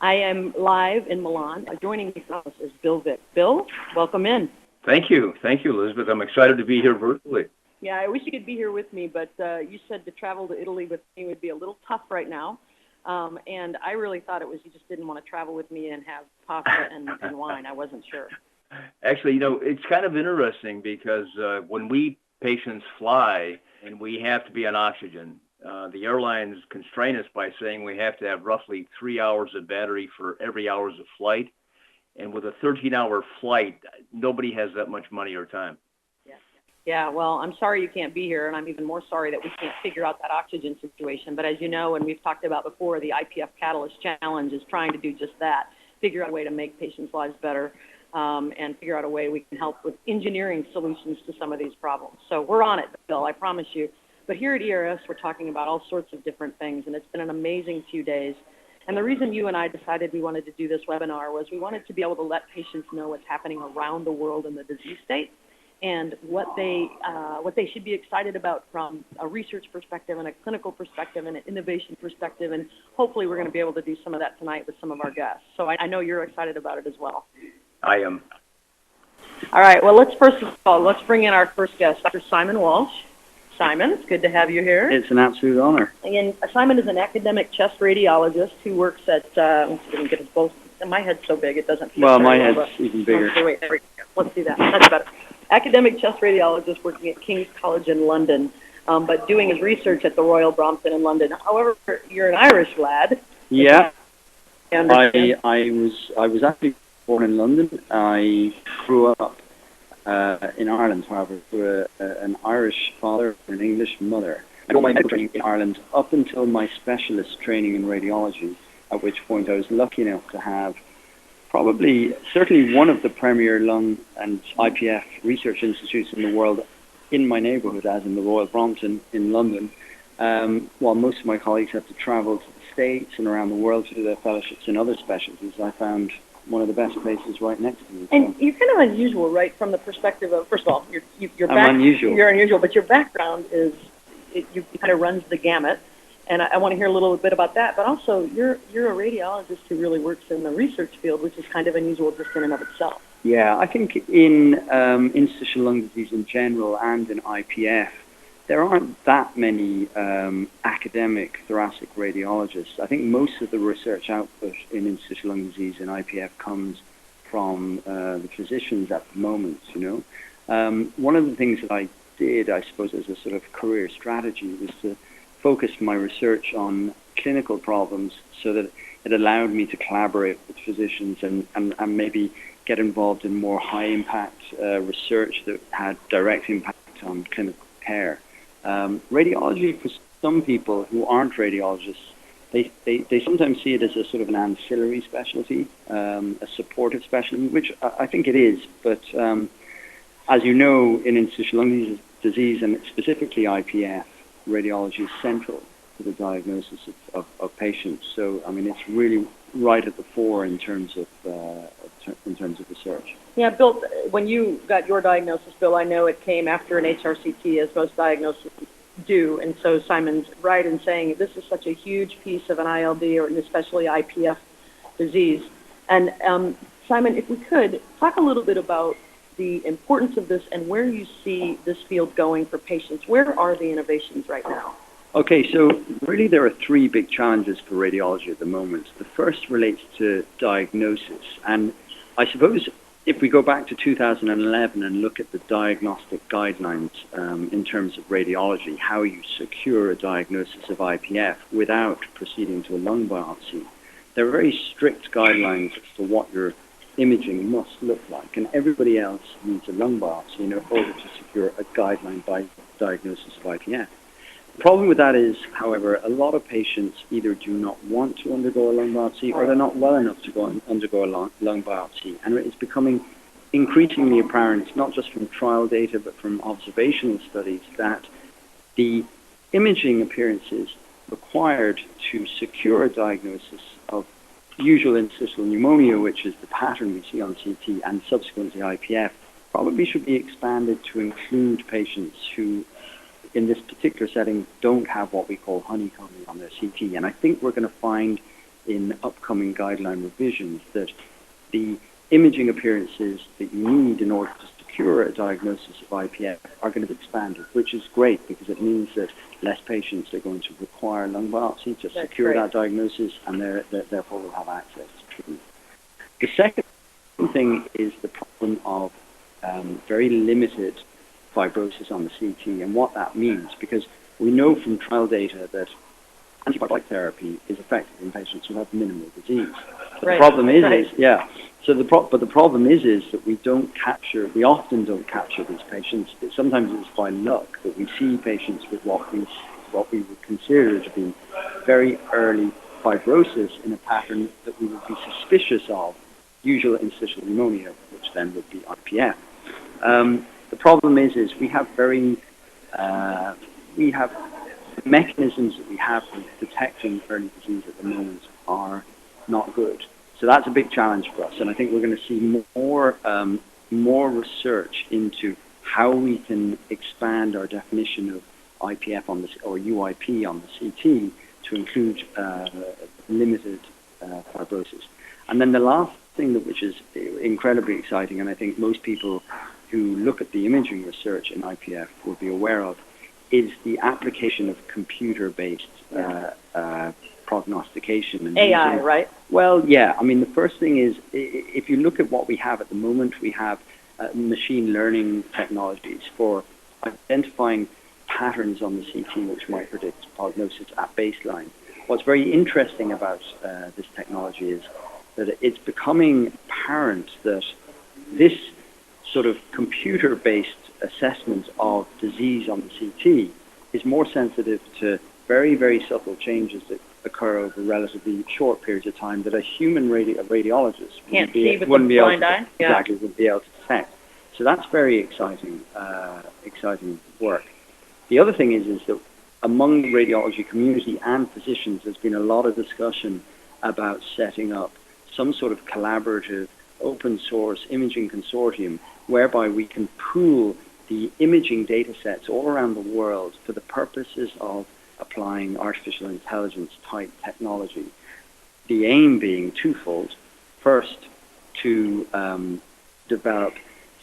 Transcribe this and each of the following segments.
I am live in Milan. Joining me is Bill Vick. Bill, welcome in. Thank you, Elizabeth. I'm excited to be here virtually. Yeah, I wish you could be here with me, but you said to travel to Italy with me would be a little tough right now. And I really thought it was you just didn't want to travel with me and have pasta and wine. I wasn't sure. Actually, it's kind of interesting because when we patients fly and we have to be on oxygen, the airlines constrain us by saying we have to have roughly 3 hours of battery for every hours of flight. And with a 13-hour flight, nobody has that much money or time. Yeah, well, I'm sorry you can't be here, and I'm even more sorry that we can't figure out that oxygen situation. But as you know, and we've talked about before, the IPF Catalyst Challenge is trying to do just that, figure out a way to make patients' lives better, and figure out a way we can help with engineering solutions to some of these problems. So we're on it, Bill, I promise you. But here at ERS, we're talking about all sorts of different things, and it's been an amazing few days. And the reason you and I decided we wanted to do this webinar was we wanted to be able to let patients know what's happening around the world in the disease state and what they should be excited about from a research perspective and a clinical perspective and an innovation perspective. And hopefully we're going to be able to do some of that tonight with some of our guests. So I know you're excited about it as well. I am. All right. Well, let's bring in our first guest, Dr. Simon Walsh. Simon, it's good to have you here. It's an absolute honor. And Simon is an academic chest radiologist who works at, let's see if we can get us both. My head's so big it doesn't fit. Well, my head's even bigger. Okay, wait, there we go. Let's do that. That's better. Academic chest radiologist working at King's College in London, but doing his research at the Royal Brompton in London. However, you're an Irish lad. Yeah. I was actually born in London. I grew up in Ireland, however, through an Irish father and an English mother. I got my medical training in Ireland up until my specialist training in radiology, at which point I was lucky enough to have certainly one of the premier lung and IPF research institutes in the world in my neighbourhood, as in the Royal Brompton in London, while most of my colleagues have to travel to the States and around the world to do their fellowships in other specialties. I found one of the best places right next to me. And you're kind of unusual, right, from the perspective of, first of all, I'm unusual. You're unusual, but your background is, you kind of runs the gamut. And I want to hear a little bit about that, but also you're a radiologist who really works in the research field, which is kind of unusual just in and of itself. Yeah, I think in interstitial lung disease in general and in IPF, there aren't that many academic thoracic radiologists. I think most of the research output in interstitial lung disease and IPF comes from the physicians at the moment, One of the things that I did, I suppose, as a sort of career strategy was to focus my research on clinical problems so that it allowed me to collaborate with physicians and maybe get involved in more high-impact research that had direct impact on clinical care. Radiology, for some people who aren't radiologists, they sometimes see it as a sort of an ancillary specialty, a supportive specialty, which I think it is. But as you know, in interstitial lung disease and specifically IPF, radiology is central to the diagnosis of patients. So, I mean, it's really right at the fore in terms of research. Yeah, Bill, when you got your diagnosis, Bill, I know it came after an HRCT, as most diagnoses do. And so Simon's right in saying this is such a huge piece of an ILD or especially IPF disease. And Simon, if we could, talk a little bit about the importance of this and where you see this field going for patients. Where are the innovations right now? Okay, so really there are three big challenges for radiology at the moment. The first relates to diagnosis. And I suppose if we go back to 2011 and look at the diagnostic guidelines in terms of radiology, how you secure a diagnosis of IPF without proceeding to a lung biopsy, there are very strict guidelines as to what your imaging must look like, and everybody else needs a lung biopsy in order to secure a guideline by diagnosis of IPF. The problem with that is, however, a lot of patients either do not want to undergo a lung biopsy or they're not well enough to undergo a lung biopsy, and it's becoming increasingly apparent, not just from trial data but from observational studies, that the imaging appearances required to secure a diagnosis of usual interstitial pneumonia, which is the pattern we see on CT, and subsequently IPF, probably should be expanded to include patients who, in this particular setting, don't have what we call honeycombing on their CT. And I think we're going to find in upcoming guideline revisions that the imaging appearances that you need in order to secure a diagnosis of IPF are going to be expanded, which is great because it means that less patients are going to require lung biopsy to secure that diagnosis, and therefore will have access to treatment. The second thing is the problem of very limited fibrosis on the CT and what that means, because we know from trial data that antibiotic therapy is effective in patients who have minimal disease. But the problem is, So the problem is that we often don't capture these patients. Sometimes it's by luck that we see patients with what we would consider to be very early fibrosis in a pattern that we would be suspicious of, usual interstitial pneumonia, which then would be IPF. The problem is we have the mechanisms that we have for detecting early disease at the moment are not good. So that's a big challenge for us, and I think we're going to see more research into how we can expand our definition of IPF or UIP on the CT to include limited fibrosis. And then the last thing which is incredibly exciting, and I think most people who look at the imaging research in IPF will be aware of, is the application of computer-based prognostication. And AI, right? Well, yeah. I mean, the first thing is, if you look at what we have at the moment, we have machine learning technologies for identifying patterns on the CT which might predict prognosis at baseline. What's very interesting about this technology is that it's becoming apparent that this sort of computer-based assessment of disease on the CT is more sensitive to very, very subtle changes that occur over relatively short periods of time that a human radiologist wouldn't be able to detect. So that's very exciting work. The other thing is that among the radiology community and physicians, there's been a lot of discussion about setting up some sort of collaborative, open source imaging consortium whereby we can pool the imaging data sets all around the world for the purposes of applying artificial intelligence type technology. The aim being twofold. First, to develop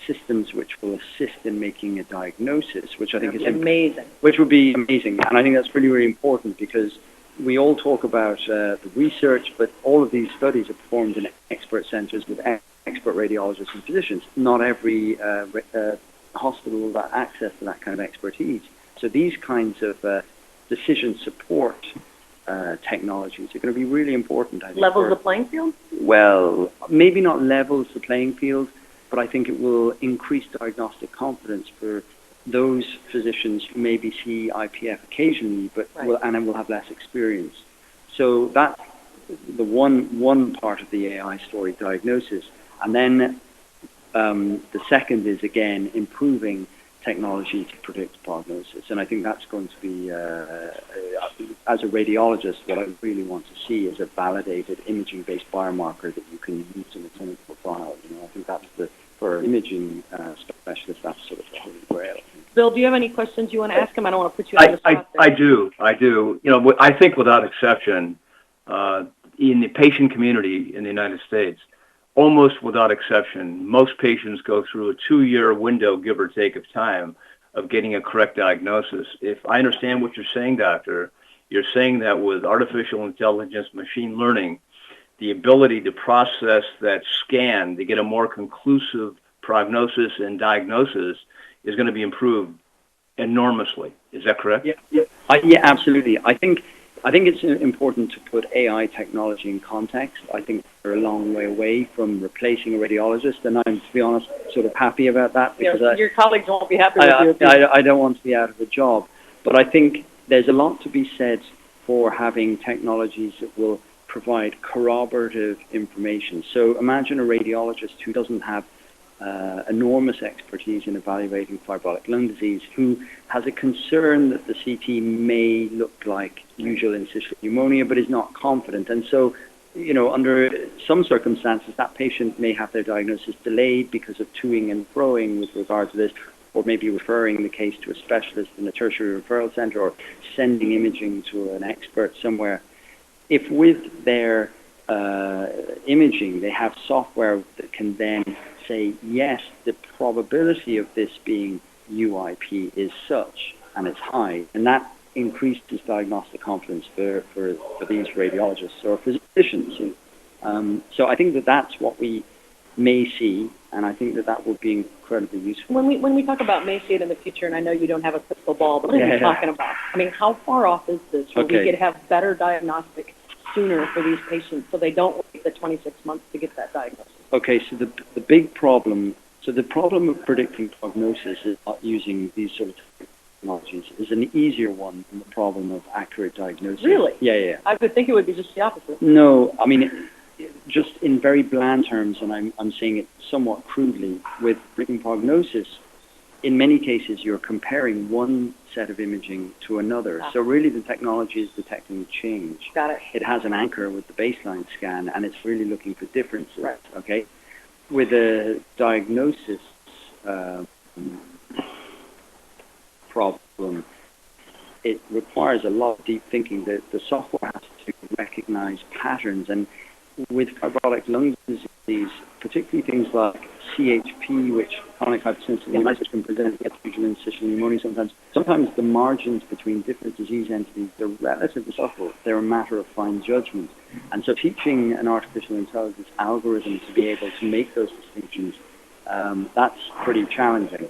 systems which will assist in making a diagnosis, which I think is amazing. Which would be amazing, and I think that's really, really important because we all talk about the research, but all of these studies are performed in expert centers with expert radiologists and physicians. Not every hospital will have access to that kind of expertise. So these kinds of decision support technologies are going to be really important, I think. Levels the playing field? Well, maybe not levels the playing field, but I think it will increase diagnostic confidence for those physicians who maybe see IPF occasionally, but will have less experience. So that's the one part of the AI story, diagnosis. And then the second is, again, improving technology to predict prognosis. And I think that's going to be, as a radiologist, what I really want to see is a validated imaging-based biomarker that you can use in a clinical trial. I think that's for imaging specialists, that's sort of the holy grail. Bill, do you have any questions you want to ask him? I don't want to put you on the spot there. I do. I think without exception, in the patient community in the United States, almost without exception, most patients go through a 2-year window, give or take, of time of getting a correct diagnosis. If I understand what you're saying, doctor, you're saying that with artificial intelligence, machine learning, the ability to process that scan to get a more conclusive prognosis and diagnosis is going to be improved enormously. Is that correct? Yeah, absolutely. I think it's important to put AI technology in context. I think we're a long way away from replacing a radiologist, and I'm, to be honest, sort of happy about that. Because your colleagues won't be happy with you. I don't want to be out of a job. But I think there's a lot to be said for having technologies that will provide corroborative information. So imagine a radiologist who doesn't have enormous expertise in evaluating fibrotic lung disease, who has a concern that the CT may look like usual interstitial pneumonia, but is not confident. And so, under some circumstances, that patient may have their diagnosis delayed because of toing and froing with regard to this, or maybe referring the case to a specialist in a tertiary referral center, or sending imaging to an expert somewhere. if with their imaging they have software that can then say, yes, the probability of this being UIP is such, and it's high, and that increases diagnostic confidence for these radiologists or physicians. So I think that that's what we may see, and I think that that will be incredibly useful. When we talk about may see it in the future, and I know you don't have a crystal ball, but what are you talking about? I mean, how far off is this where we could have better diagnostic sooner for these patients so they don't wait the 26 months to get that diagnosis? Okay, so the big problem, so the problem of predicting prognosis is not using these sort of technologies is an easier one than the problem of accurate diagnosis. Really? Yeah. I would think it would be just the opposite. No, I mean, just in very bland terms, and I'm saying it somewhat crudely, with predicting prognosis, in many cases you're comparing one set of imaging to another. So really the technology is detecting change. Got it. It has an anchor with the baseline scan, and it's really looking for differences. Right. Okay? With a diagnosis problem, it requires a lot of deep thinking. The software has to recognize patterns, and with fibrotic lung disease, particularly things like CHP, which chronic hypersensitivity pneumonitis, which can present as usual interstitial pneumonia sometimes the margins between different disease entities are relatively subtle. They're a matter of fine judgment. And so teaching an artificial intelligence algorithm to be able to make those distinctions, that's pretty challenging.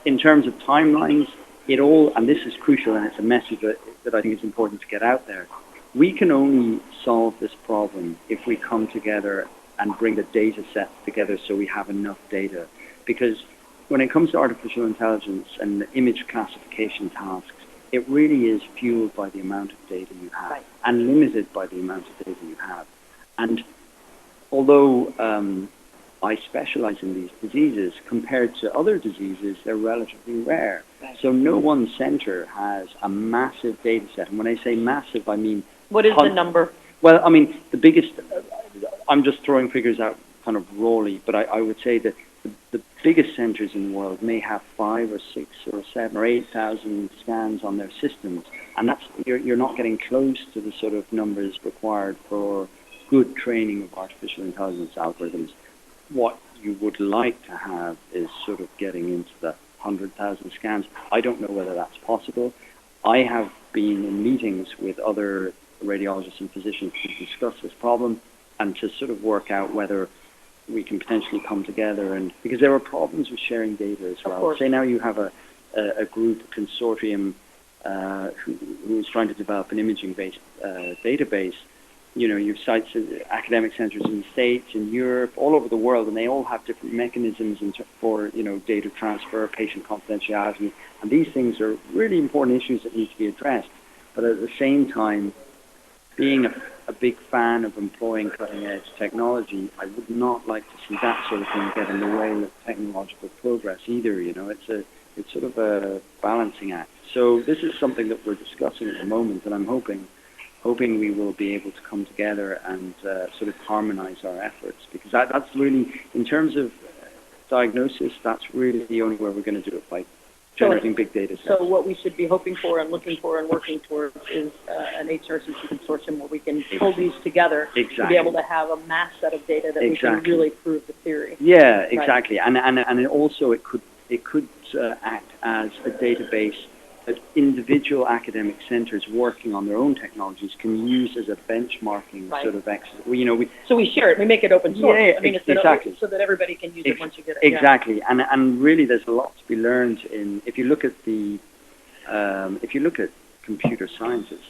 In terms of timelines, and this is crucial, and it's a message that I think is important to get out there, we can only solve this problem if we come together and bring the data sets together so we have enough data. Because when it comes to artificial intelligence and image classification tasks, it really is fueled by the amount of data you have and limited by the amount of data you have. And although I specialize in these diseases, compared to other diseases, they're relatively rare. So no one center has a massive data set. And when I say massive, I mean... What is the number? Well, I mean, the biggest... I'm just throwing figures out kind of rawly, but I would say that the biggest centers in the world may have 5 or 6 or 7 or 8,000 scans on their systems. And that's you're not getting close to the sort of numbers required for good training of artificial intelligence algorithms. What you would like to have is sort of getting into the 100,000 scans. I don't know whether that's possible. I have been in meetings with other radiologists and physicians to discuss this problem and to sort of work out whether we can potentially come together, and because there are problems with sharing data as well. Say now you have a group, a consortium who is trying to develop an imaging-based database. You know, you've sites, academic centers in the States, in Europe, all over the world, and they all have different mechanisms for, you know, data transfer, patient confidentiality, and these things are really important issues that need to be addressed. But at the same time, being a big fan of employing cutting-edge technology, I would not like to see that sort of thing get in the way of technological progress either. You know, it's sort of a balancing act. So this is something that we're discussing at the moment, and I'm hoping we will be able to come together and sort of harmonize our efforts, because that's really, in terms of diagnosis, that's really the only way we're going to do it, by generating big data sets. So what we should be hoping for and looking for and working towards is an HRCC consortium where we can pull these together to be able to have a mass set of data that we can really prove the theory. Yeah, exactly. And it also it could act as a database that individual academic centers working on their own technologies can use as a benchmarking sort of exercise. So we share it. We make it open source. Yeah, I mean, exactly. So that everybody can use it once you get it. Exactly. And really, there's a lot to be learned if you look at computer scientists,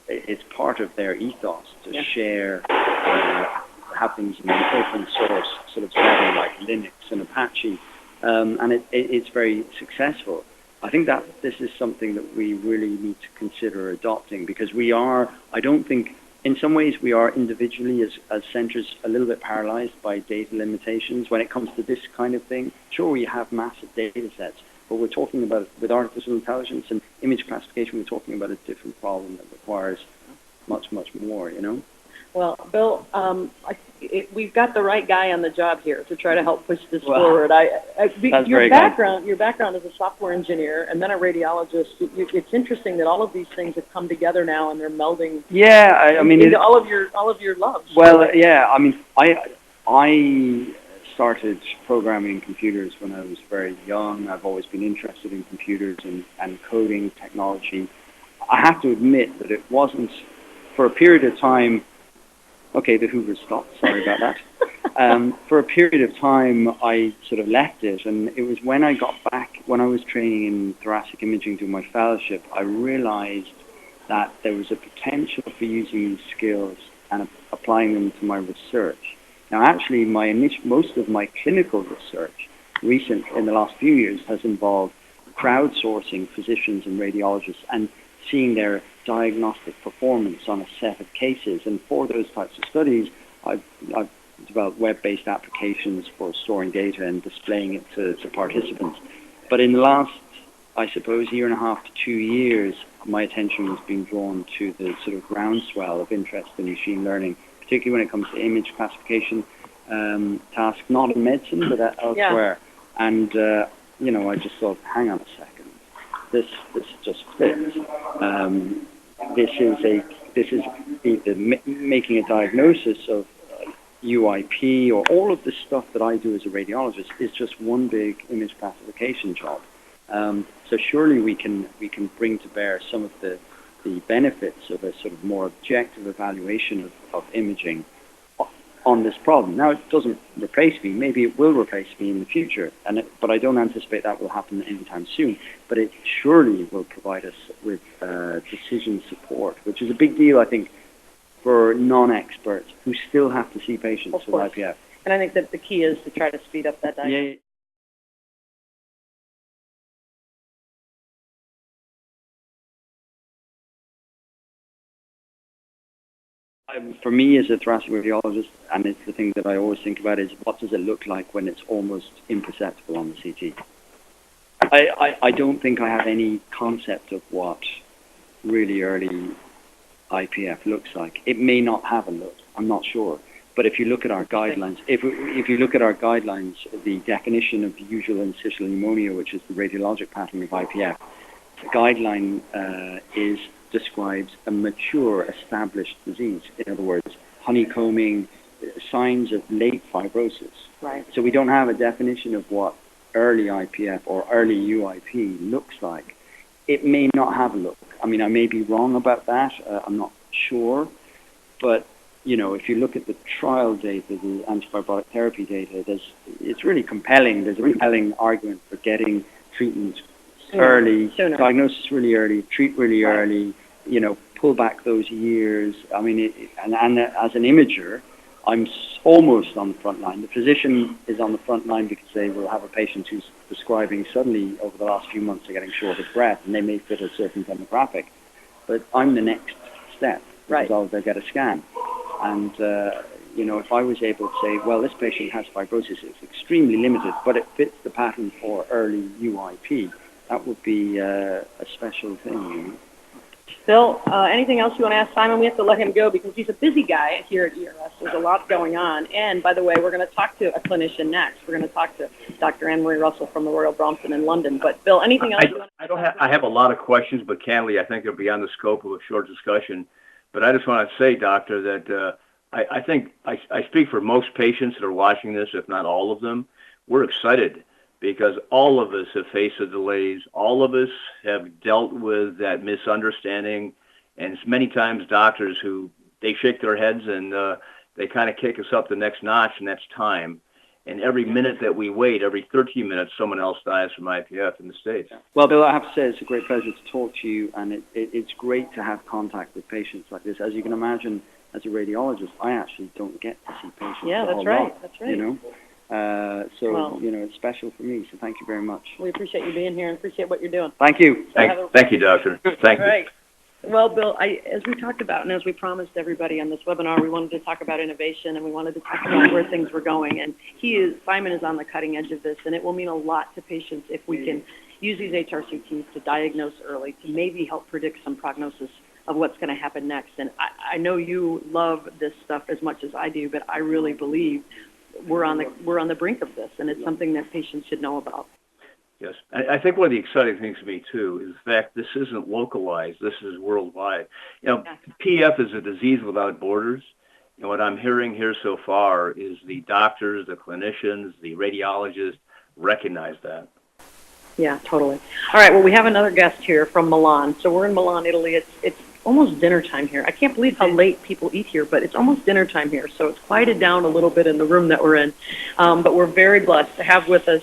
it's part of their ethos to share, have things in an open source sort of setting like Linux and Apache, and it's very successful. I think that this is something that we really need to consider adopting, because I don't think, in some ways we are individually as centers a little bit paralyzed by data limitations when it comes to this kind of thing. Sure, we have massive data sets, but we're talking about, with artificial intelligence and image classification, we're talking about a different problem that requires much, much more, you know? Well, Bill, we've got the right guy on the job here to try to help push this Well, forward. Your background as a software engineer and then a radiologist, it's interesting that all of these things have come together now and they're melding. Yeah, I mean, into all of your loves. Well, yeah, I mean, I started programming computers when I was very young. I've always been interested in computers and coding technology. I have to admit that it wasn't, for a period of time, okay, the Hoover stopped, sorry about that. For a period of time, I sort of left it, and it was when I got back, when I was training in thoracic imaging doing my fellowship, I realized that there was a potential for using these skills and applying them to my research. Now, actually, most of my clinical research in the last few years has involved crowdsourcing physicians and radiologists and seeing their diagnostic performance on a set of cases. And for those types of studies, I've developed web-based applications for storing data and displaying it to participants. But in the last, I suppose, year and a half to 2 years, my attention has been drawn to the sort of groundswell of interest in machine learning, particularly when it comes to image classification tasks, not in medicine, but elsewhere. Yeah. And, I just thought, hang on a second, this just fits. This is either making a diagnosis of UIP or all of the stuff that I do as a radiologist is just one big image classification job. So surely we can bring to bear some of the benefits of a sort of more objective evaluation of imaging on this problem. Now, it doesn't replace me. Maybe it will replace me in the future, but I don't anticipate that will happen anytime soon. But it surely will provide us with decision support, which is a big deal, I think, for non-experts who still have to see patients with IPF. And I think that the key is to try to speed up that diagnosis. Yeah. For me as a thoracic radiologist, and it's the thing that I always think about, is what does it look like when it's almost imperceptible on the CT? I don't think I have any concept of what really early IPF looks like. It may not have a look, I'm not sure. But if you look at our guidelines, if you look at our guidelines, the definition of usual interstitial pneumonia, which is the radiologic pattern of IPF, the guideline describes a mature, established disease. In other words, honeycombing, signs of late fibrosis. Right. So we don't have a definition of what early IPF or early UIP looks like. It may not have a look. I mean, I may be wrong about that. I'm not sure. But, if you look at the trial data, the antifibrotic therapy data, it's really compelling. There's a really compelling argument for getting treatment early, diagnosis really early, treat really early, pull back those years. I mean, and as an imager, I'm almost on the front line. The physician is on the front line because they will have a patient who's prescribing suddenly over the last few months, they're getting short of breath, and they may fit a certain demographic. But I'm the next step because they'll get a scan. And, if I was able to say, well, this patient has fibrosis, it's extremely limited, but it fits the pattern for early UIP, that would be a special thing. Bill, anything else you want to ask Simon? We have to let him go because he's a busy guy here at ERS. There's a lot going on. And, by the way, we're going to talk to a clinician next. We're going to talk to Dr. Anne-Marie Russell from the Royal Brompton in London. But, Bill, anything else you want to ask? I have a lot of questions, but candidly, I think it'll be beyond the scope of a short discussion. But I just want to say, Doctor, that I think I speak for most patients that are watching this, if not all of them. We're excited because all of us have faced the delays. All of us have dealt with that misunderstanding. And many times doctors who, they shake their heads and they kind of kick us up the next notch, and that's time. And every minute that we wait, every 13 minutes, someone else dies from IPF in the States. Well, Bill, I have to say it's a great pleasure to talk to you, and it's great to have contact with patients like this. As you can imagine, as a radiologist, I actually don't get to see patients. Yeah, that's right. That's right. It's special for me, so thank you very much. We appreciate you being here and appreciate what you're doing. Thank you. Thank you, Doctor. Thank you. Right. Well, Bill, as we talked about and as we promised everybody on this webinar, we wanted to talk about innovation and we wanted to talk about where things were going. And Simon is on the cutting edge of this, and it will mean a lot to patients if we can use these HRCTs to diagnose early, to maybe help predict some prognosis of what's going to happen next. And I know you love this stuff as much as I do, but I really believe we're on the brink of this, and it's something that patients should know about. Yes, I think one of the exciting things to me too is the fact this isn't localized. This is worldwide. PF is a disease without borders. And what I'm hearing here so far is the doctors, the clinicians, the radiologists recognize that. Yeah, totally. All right, well, we have another guest here from Milan. So we're in Milan, Italy. It's almost dinner time here. I can't believe how late people eat here, but it's almost dinner time here. So it's quieted down a little bit in the room that we're in. But we're very blessed to have with us,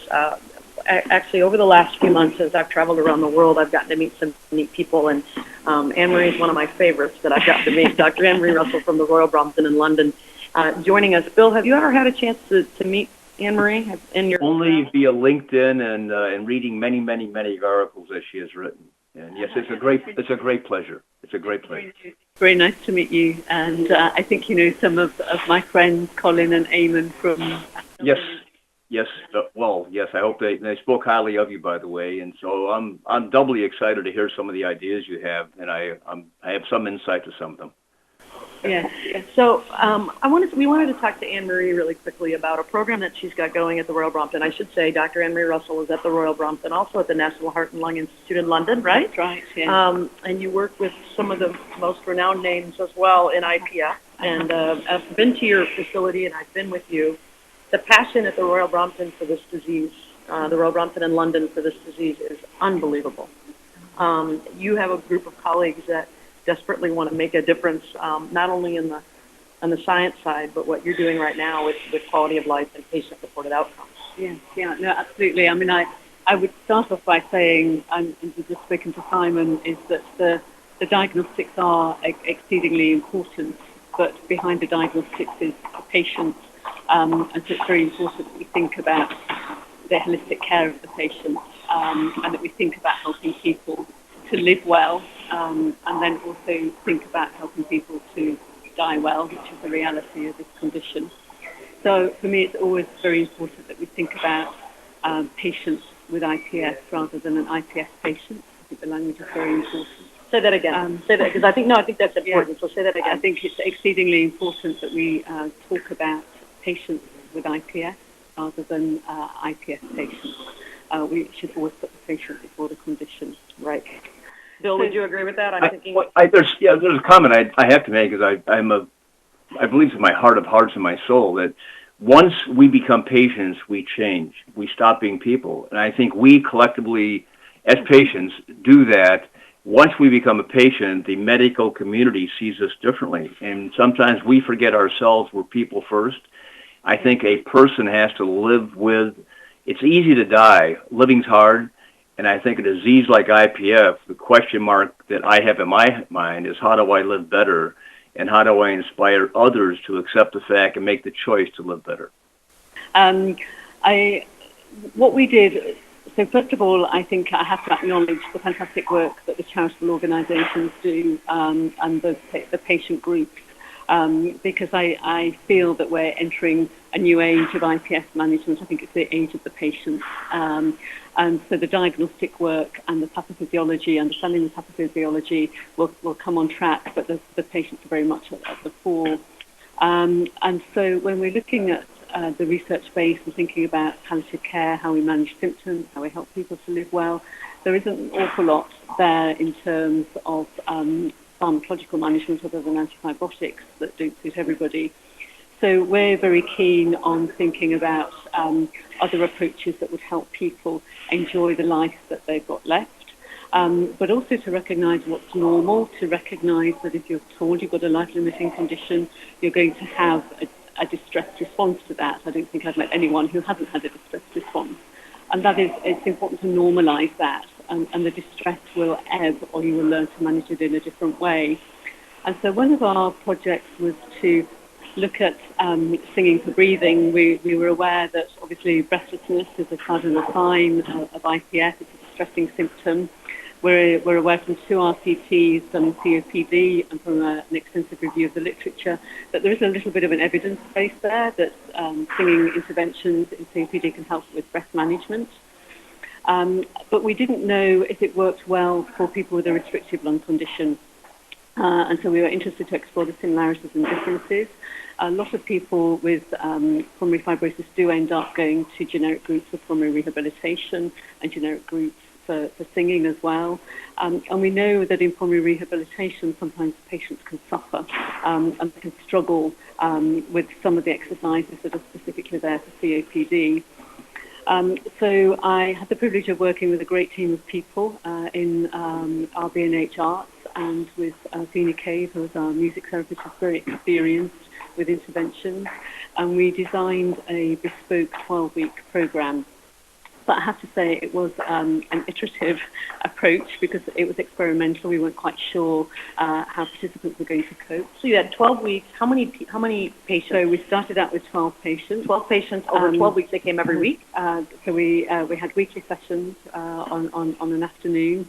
actually, over the last few months, as I've traveled around the world, I've gotten to meet some neat people. And Anne-Marie is one of my favorites that I've gotten to meet, Dr. Anne-Marie Russell from the Royal Brompton in London, joining us. Bill, have you ever had a chance to meet Anne-Marie in your... Only via LinkedIn and reading many, many, many articles that she has written. And yes, it's a great pleasure. It's a great pleasure. Very nice to meet you. And I think you know some of my friends, Colin and Eamon from... Yes. Well, yes. I hope they spoke highly of you, by the way. And so I'm doubly excited to hear some of the ideas you have, and I have some insight to some of them. Yeah. So we wanted to talk to Anne-Marie really quickly about a program that she's got going at the Royal Brompton. I should say Dr. Anne-Marie Russell is at the Royal Brompton, also at the National Heart and Lung Institute in London, right? That's right, yeah. And you work with some of the most renowned names as well in IPF. And I've been to your facility, and I've been with you. The passion at the Royal Brompton for this disease, the Royal Brompton in London for this disease, is unbelievable. You have a group of colleagues that desperately want to make a difference, not only on the science side, but what you're doing right now with quality of life and patient-reported outcomes. Yeah, no, absolutely. I mean, I would start off by saying, and we've just spoken to Simon, is that the diagnostics are exceedingly important, but behind the diagnostics is the patient, and so it's very important that we think about the holistic care of the patient, and that we think about helping people to live well, and then also think about helping people to die well, which is the reality of this condition. So for me, it's always very important that we think about patients with IPF rather than an IPF patient. I think the language is very important. Say that again. Say that, because I think that's important. Yeah. So say that again. I think it's exceedingly important that we talk about patients with IPF rather than IPF patients. We should always put the patient before the condition. Right. Bill, would you agree with that? There's a comment I have to make, because I believe in my heart of hearts and my soul that once we become patients, we change. We stop being people. And I think we collectively, as patients, do that. Once we become a patient, the medical community sees us differently. And sometimes we forget ourselves. We're people first. I think a person has to live with, it's easy to die. Living's hard. And I think a disease like IPF, the question mark that I have in my mind is, how do I live better? And how do I inspire others to accept the fact and make the choice to live better? What we did, so first of all, I think I have to acknowledge the fantastic work that the charitable organisations do, and the patient groups, because I feel that we're entering a new age of IPF management. I think it's the age of the patient. And so the diagnostic work and the pathophysiology, understanding the pathophysiology will come on track, but the patients are very much at the fore. And so when we're looking at the research base and thinking about palliative care, how we manage symptoms, how we help people to live well, there isn't an awful lot there in terms of pharmacological management other than antifibrotics that don't suit everybody. So we're very keen on thinking about other approaches that would help people enjoy the life that they've got left, but also to recognise what's normal, to recognise that if you're told you've got a life-limiting condition, you're going to have a distressed response to that. I don't think I've met anyone who hasn't had a distressed response. And that is, it's important to normalise that, and the distress will ebb, or you will learn to manage it in a different way. And so one of our projects was to look at singing for breathing. We were aware that obviously breathlessness is a cardinal sign of IPF. It's a distressing symptom. We're aware from 2 RCTs and COPD and from an extensive review of the literature that there is a little bit of an evidence base there that singing interventions in COPD can help with breath management. But we didn't know if it worked well for people with a restrictive lung condition. And so we were interested to explore the similarities and differences. A lot of people with pulmonary fibrosis do end up going to generic groups for pulmonary rehabilitation and generic groups for singing as well. And we know that in pulmonary rehabilitation, sometimes patients can suffer and can struggle with some of the exercises that are specifically there for COPD. So I had the privilege of working with a great team of people in our B&H Arts and with Zena Cave, who was our music therapist, who's very experienced with interventions. And we designed a bespoke 12-week program. But I have to say it was an iterative approach because it was experimental. We weren't quite sure how participants were going to cope. So you had 12 weeks. How many patients? So we started out with 12 patients. 12 patients over 12 weeks. They came every week. So we had weekly sessions on an afternoon.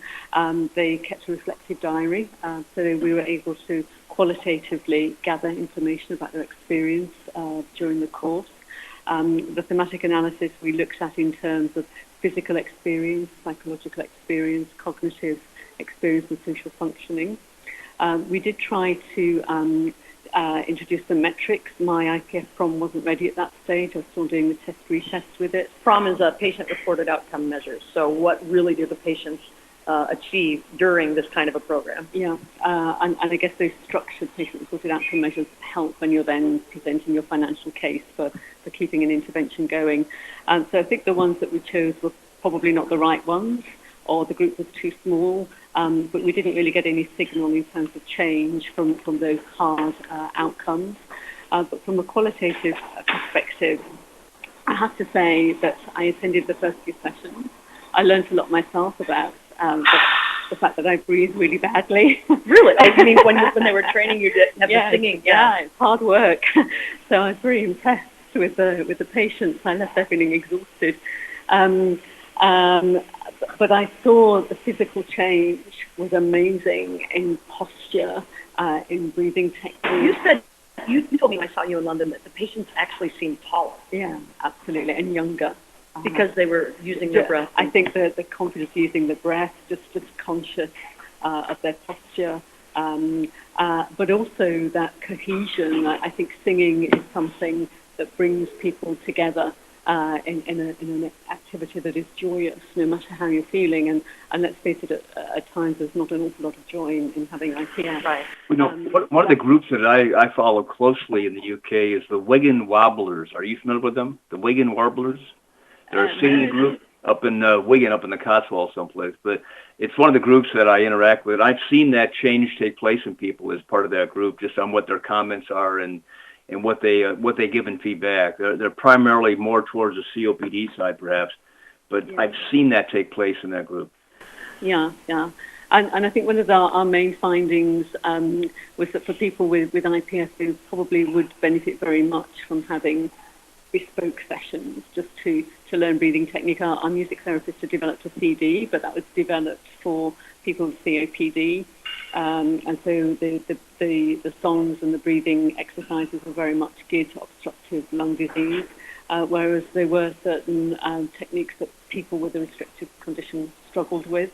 They kept a reflective diary, so we were able to qualitatively gather information about their experience during the course. The thematic analysis we looked at in terms of physical experience, psychological experience, cognitive experience, and social functioning. We did try to introduce some metrics. My IPF PROM wasn't ready at that stage. I was still doing the test retest with it. PROM is a patient-reported outcome measure. So what really do the patients achieve during this kind of a program? Yeah, and I guess those structured patient-reported outcome measures help when you're then presenting your financial case for keeping an intervention going. So I think the ones that we chose were probably not the right ones, or the group was too small, but we didn't really get any signal in terms of change from those hard outcomes. But from a qualitative perspective, I have to say that I attended the first few sessions. I learned a lot myself about the fact that I breathe really badly. Really? Oh, you mean when they were training you to have the singing? Yeah, it's hard work. So I was very impressed with the patients. I left there feeling exhausted. But I saw the physical change was amazing in posture, in breathing technique. You told me when I saw you in London that the patients actually seemed taller. Yeah, absolutely, and younger. Because they were using their breath. I think the confidence using the breath, just conscious of their posture, but also that cohesion. I think singing is something that brings people together in an activity that is joyous, no matter how you're feeling. And let's face it, at times there's not an awful lot of joy in having IPF. Right. One of the groups that I follow closely in the UK is the Wigan Wobblers. Are you familiar with them? The Wigan Warblers? They're a singing group up in Wigan, up in the Cotswolds someplace. But it's one of the groups that I interact with. I've seen that change take place in people as part of that group, just on what their comments are and what they give in feedback. They're primarily more towards the COPD side, perhaps. But yeah. I've seen that take place in that group. Yeah. And I think one of our main findings was that for people with IPF, they probably would benefit very much from having bespoke sessions just to learn breathing technique. Our music therapist had developed a CD, but that was developed for people with COPD. And so the songs and the breathing exercises were very much geared to obstructive lung disease, whereas there were certain techniques that people with a restrictive condition struggled with,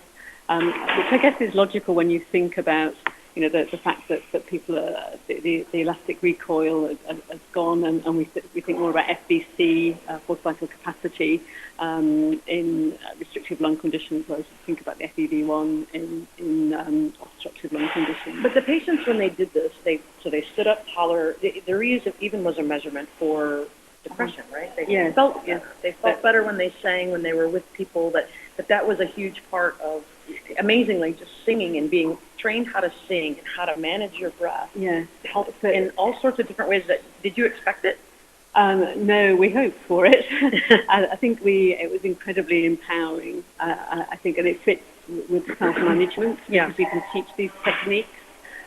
which I guess is logical when you think about the fact that people are, the elastic recoil has gone, and we think more about FVC, forced vital capacity, in restrictive lung conditions, whereas we think about the FEV1 in obstructive lung conditions. But the patients, when they did this, they stood up taller. There even was a measurement for depression, right? They felt better. They felt better when they sang, when they were with people. That was a huge part of, amazingly, just singing and being trained how to sing and how to manage your breath. Yeah. In all sorts of different ways. Did you expect it? No, we hoped for it. I think it was incredibly empowering. I think, and it fits with self-management. Yeah. Because we can teach these techniques,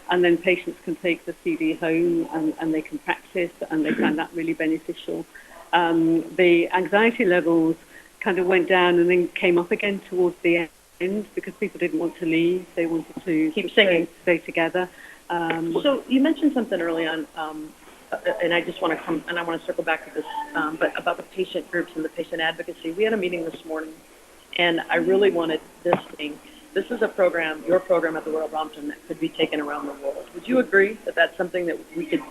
and then patients can take the CD home and they can practice, and they find that really beneficial. The anxiety levels kind of went down and then came up again towards the end because people didn't want to leave. They wanted to keep singing, stay together. So you mentioned something early on, and I just want to circle back to this, but about the patient groups and the patient advocacy. We had a meeting this morning, and I really wanted this thing. this is a program, your program at the Royal Brompton, that could be taken around the world. Would you agree that that's something that we could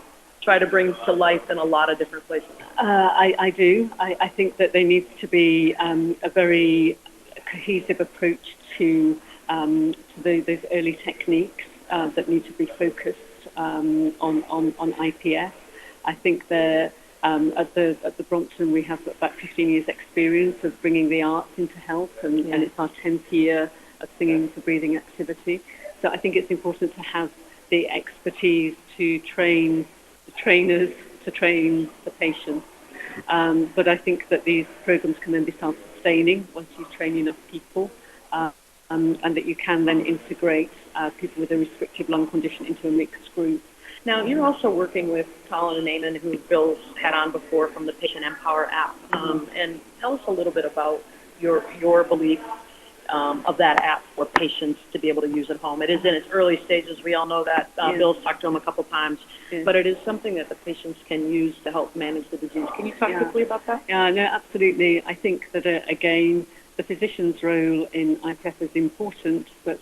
try to bring to life in a lot of different places? I do. I think that there needs to be a very cohesive approach to those early techniques that need to be focused on IPF. I think that at the Brompton we have about 15 years experience of bringing the arts into health, and it's our 10th year of singing for breathing activity. So I think it's important to have the expertise to train the trainers to train the patients. But I think that these programs can then be self-sustaining once you train enough people, and that you can then integrate people with a restrictive lung condition into a mixed group. Now, you're also working with Colin and Eamon, who Bill's had on before from the Patient Empower app. And tell us a little bit about your belief of that app for patients to be able to use at home. It is in its early stages. We all know that. Bill's talked to them a couple times. But it is something that the patients can use to help manage the disease. Can you talk quickly about that? Yeah, no, absolutely. I think that, again, the physician's role in IPF is important, but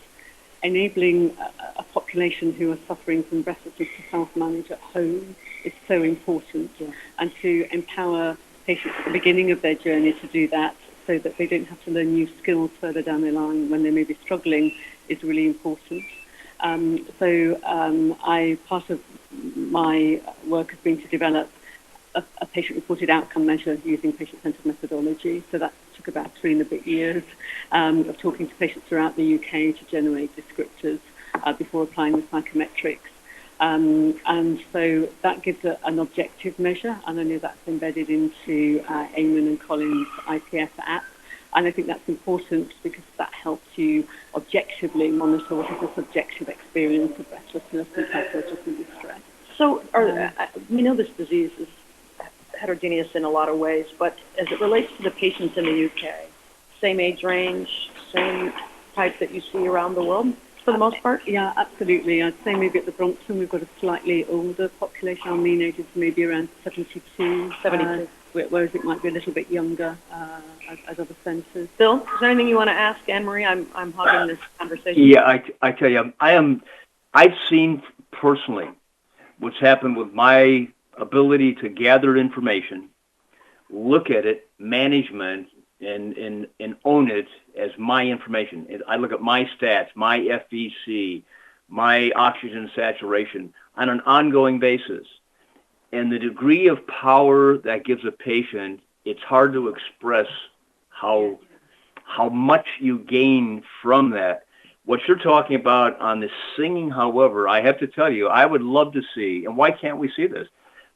enabling a population who are suffering from breathlessness to self-manage at home is so important. And to empower patients at the beginning of their journey to do that so that they don't have to learn new skills further down the line when they may be struggling is really important. Part of my work has been to develop a patient-reported outcome measure using patient-centered methodology. So that took about 3 and a bit years of talking to patients throughout the UK to generate descriptors before applying the psychometrics. And so that gives an objective measure, and I know that's embedded into Eamon and Colin's IPF app. And I think that's important because that helps you objectively monitor what is a subjective experience of breathlessness and psychological distress. So we know this disease is heterogeneous in a lot of ways, but as it relates to the patients in the UK, same age range, same type that you see around the world for the most part? Yeah, absolutely. I'd say maybe at the Brompton we've got a slightly older population. Our mean age is maybe around 72. Whereas it might be a little bit younger at other centres. Bill, is there anything you want to ask Anne-Marie? I'm hogging this conversation. Yeah, I tell you, I've seen personally what's happened with my ability to gather information, look at it, management, and own it as my information. I look at my stats, my FVC, my oxygen saturation on an ongoing basis. And the degree of power that gives a patient, it's hard to express how much you gain from that. What you're talking about on the singing, however, I have to tell you, I would love to see, and why can't we see this?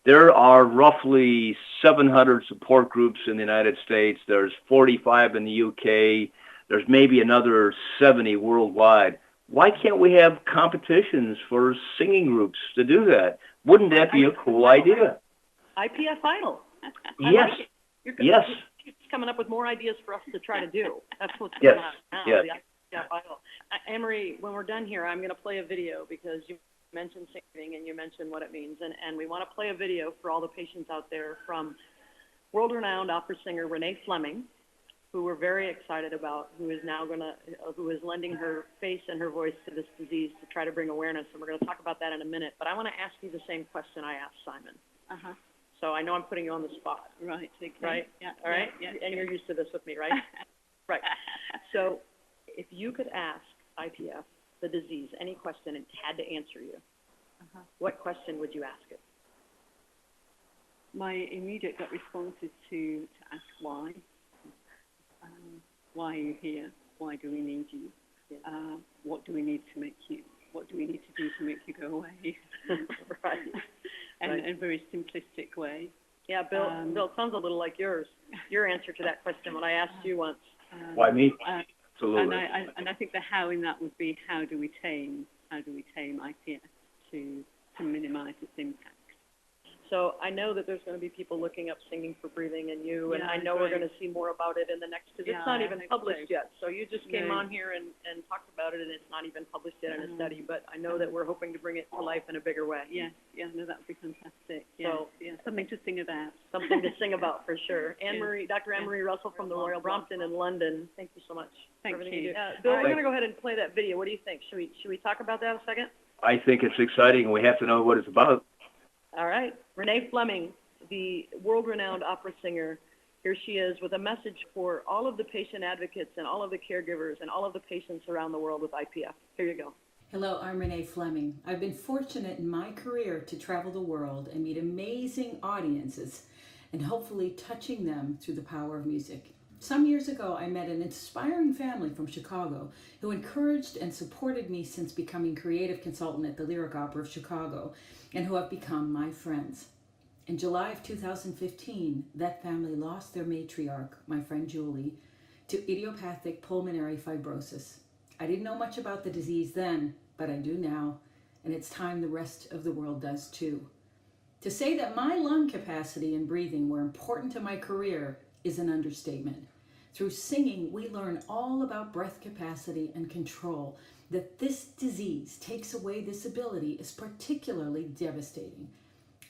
There are roughly 700 support groups in the United States. There's 45 in the UK. There's maybe another 70 worldwide. Why can't we have competitions for singing groups to do that? Wouldn't that be a cool idea? IPF Idol. Yes. Yes. You're coming up with more ideas for us to try to do. That's what's going on now. Yes. The IPF Idol. Anne-Marie, when we're done here, I'm going to play a video because you mentioned singing and you mentioned what it means. And we want to play a video for all the patients out there from world-renowned opera singer Renee Fleming, who we're very excited about, who is now who is lending her face and her voice to this disease to try to bring awareness. And we're going to talk about that in a minute. But I want to ask you the same question I asked Simon. So I know I'm putting you on the spot. Right. Okay. Right? Yeah. All right? Yeah. And you're used to this with me, right? Right. So if you could ask IPF, the disease, any question and had to answer you, what question would you ask it? My immediate gut response is to ask why. Why are you here? Why do we need you? What do we need to make you? What do we need to do to make you go away? Right. And in a very simplistic way. Yeah, Bill, it sounds a little like your answer to that question when I asked you once. Why me? Absolutely. And I think the how in that would be how do we tame IPF to minimise its impact. So I know that there's going to be people looking up Singing for Breathing and You, and Yeah, I know we're going to see more about it in the next, because Yeah, it's not I even hope published so. yet. So you just came No. on here and talked about it, and it's not even published yet in a study, but I know that we're hoping to bring it to life in a bigger way. Yeah, no, that would be fantastic. Yeah, So- something to sing about. Something to sing about for sure. Yeah. Anne-Marie, Dr. Anne-Marie Russell from the Royal Brompton in London, thank you so much Thank for everything you. you do. Bill, All we're right. going to go ahead and play that video. What do you think? Should we talk about that a second? I think it's exciting, and we have to know what it's about. All right. Renee Fleming, the world-renowned opera singer, here she is with a message for all of the patient advocates and all of the caregivers and all of the patients around the world with IPF. Here you go. Hello, I'm Renee Fleming. I've been fortunate in my career to travel the world and meet amazing audiences and hopefully touching them through the power of music. Some years ago, I met an inspiring family from Chicago who encouraged and supported me since becoming creative consultant at the Lyric Opera of Chicago, and who have become my friends. In July of 2015, that family lost their matriarch, my friend Julie, to idiopathic pulmonary fibrosis. I didn't know much about the disease then, but I do now, and it's time the rest of the world does too. To say that my lung capacity and breathing were important to my career is an understatement. Through singing, we learn all about breath capacity and control. That this disease takes away this ability is particularly devastating.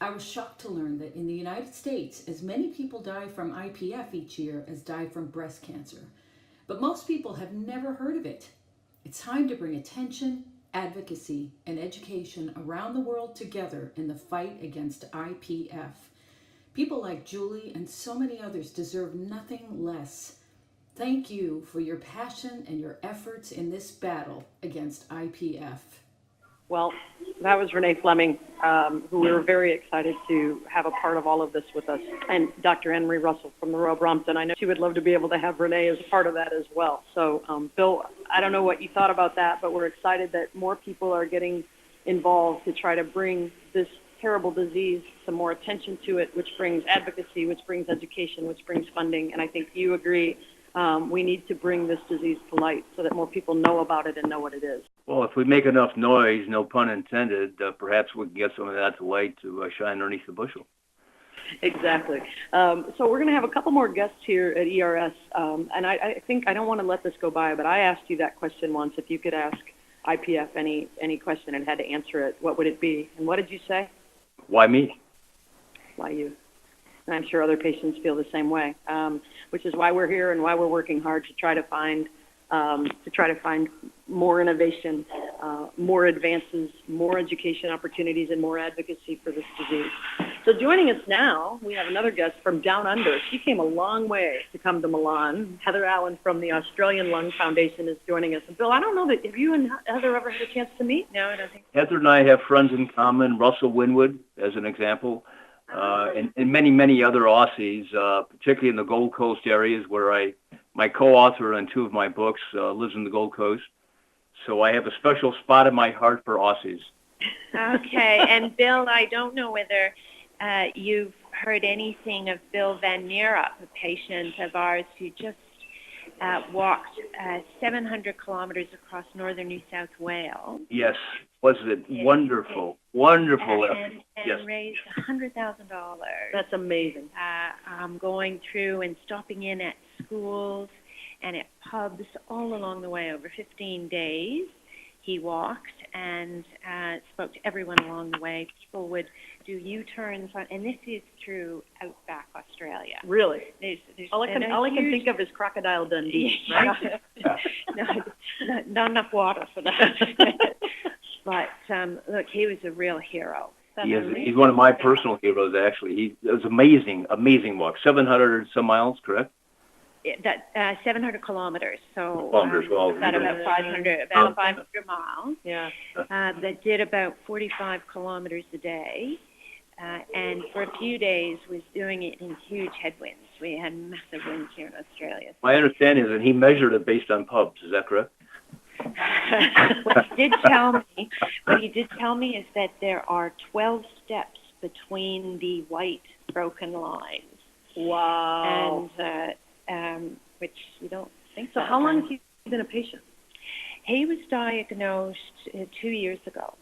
I was shocked to learn that in the United States, as many people die from IPF each year as die from breast cancer. But most people have never heard of it. It's time to bring attention, advocacy, and education around the world together in the fight against IPF. People like Julie and so many others deserve nothing less. Thank you for your passion and your efforts in this battle against IPF. Well, that was Renee Fleming, who we were very excited to have a part of all of this with us, and Dr. Anne-Marie Russell from the Royal Brompton. I know she would love to be able to have Renee as a part of that as well. So, Bill, I don't know what you thought about that, but we're excited that more people are getting involved to try to bring this terrible disease some more attention to it, which brings advocacy, which brings education, which brings funding. And I think you agree, we need to bring this disease to light so that more people know about it and know what it is. Well, if we make enough noise, no pun intended, perhaps we can get some of that to light to shine underneath the bushel. Exactly. So we're going to have a couple more guests here at ERS, and I think I don't want to let this go by, but I asked you that question once. If you could ask IPF any question and had to answer it, what would it be? And what did you say? Why me? Why you? And I'm sure other patients feel the same way, which is why we're here and why we're working hard to try to find more innovation, more advances, more education opportunities, and more advocacy for this disease. So joining us now, we have another guest from Down Under. She came a long way to come to Milan. Heather Allen from the Australian Lung Foundation is joining us. And Bill, I don't know that, have you and Heather ever had a chance to meet? No, I don't think so. Heather and I have friends in common, Russell Winwood, as an example, and many, many other Aussies, particularly in the Gold Coast areas where my co-author on two of my books lives in the Gold Coast. So I have a special spot in my heart for Aussies. Okay, and Bill, I don't know whether you've heard anything of Bill Van Meerup, a patient of ours who just walked 700 kilometers across northern New South Wales. Yes, was it wonderful, wonderful effort. And Yes. raised $100,000. That's amazing. Going through and stopping in at schools and at pubs all along the way. Over 15 days, he walked and spoke to everyone along the way. People would do U-turns, and this is through outback Australia. Really? There's All I can think of is Crocodile Dundee, right? No, not enough water for that. But look, he was a real hero. He's one of my personal heroes, actually. It was amazing walk. 700 some miles, correct? 700 kilometers, so about 500 miles. Yeah. That did about 45 kilometers a day, and for a few days was doing it in huge headwinds. We had massive winds here in Australia. My understanding is that he measured it based on pubs. Is that correct? What he did tell me is that there are 12 steps between the white broken lines. Wow. And which you don't think so. How long has he been a patient? He was diagnosed 2 years ago.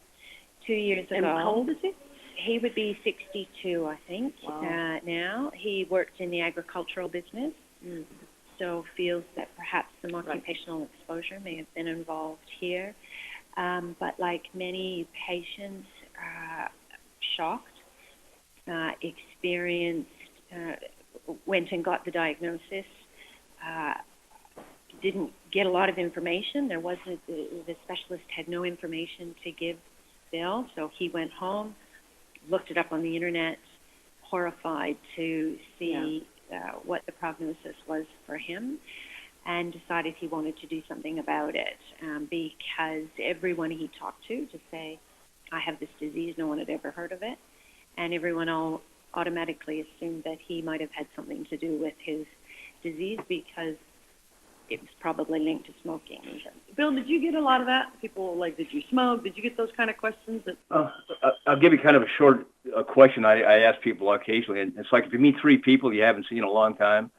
2 years ago. And how old is he? he would be 62, I think, Wow. now. He worked in the agricultural business, so feels that perhaps some occupational exposure may have been involved here. But like many patients, shocked, experienced, went and got the diagnosis, didn't get a lot of information. There wasn't, the specialist had no information to give Bill, so he went home, looked it up on the internet, horrified to see what the prognosis was for him, and decided he wanted to do something about it, because everyone he talked to say, I have this disease, no one had ever heard of it, and everyone all automatically assumed that he might have had something to do with his disease because it was probably linked to smoking. Bill, did you get a lot of that? People like, did you smoke? Did you get those kind of questions? I'll give you kind of a short question I ask people occasionally. And it's like if you meet three people you haven't seen in a long time,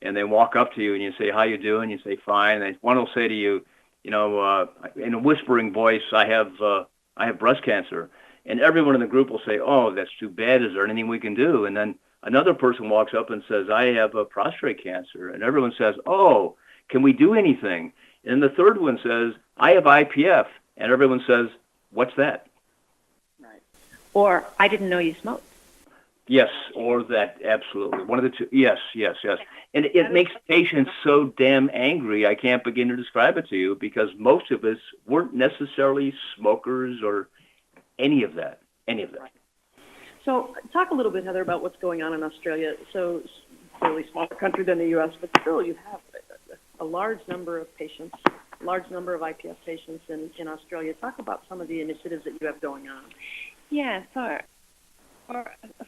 and they walk up to you and you say, how you doing? You say, fine. And one will say to you, in a whispering voice, I have breast cancer. And everyone in the group will say, oh, that's too bad. Is there anything we can do? And then another person walks up and says, I have prostate cancer. And everyone says, oh, can we do anything? And the third one says, I have IPF. And everyone says, what's that? Right. Or, I didn't know you smoked. Yes, or that, absolutely. One of the two. Yes. And it makes patients so damn angry, I can't begin to describe it to you, because most of us weren't necessarily smokers or any of that. Right. So talk a little bit, Heather, about what's going on in Australia. So it's a really smaller country than the U.S., but still you have a large number of patients, large number of IPF patients in Australia. Talk about some of the initiatives that you have going on. Yeah, so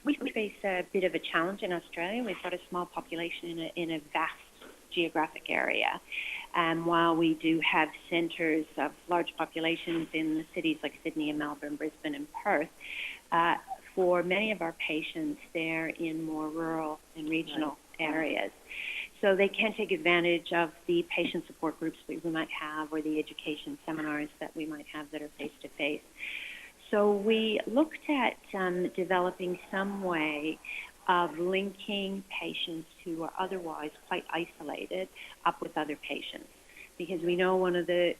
we face a bit of a challenge in Australia. We've got a small population in a vast geographic area. While we do have centres of large populations in the cities like Sydney and Melbourne, Brisbane and Perth, for many of our patients, they're in more rural and regional areas. So they can take advantage of the patient support groups that we might have or the education seminars that we might have that are face-to-face. So we looked at developing some way of linking patients who are otherwise quite isolated up with other patients, because we know one of the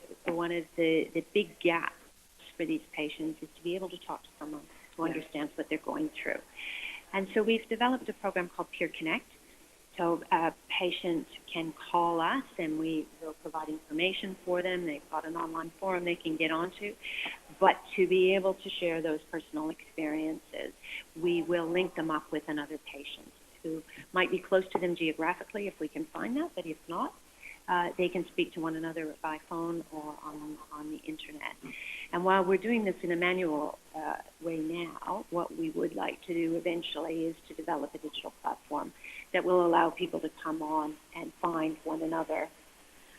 big gaps for these patients is to be able to talk to someone who understands what they're going through. And so we've developed a program called Peer Connect. So a patient can call us and we will provide information for them. They've got an online forum they can get onto. But to be able to share those personal experiences, we will link them up with another patient who might be close to them geographically if we can find that, but if not, they can speak to one another by phone or on the internet. And while we're doing this in a manual way now, what we would like to do eventually is to develop a digital platform that will allow people to come on and find one another.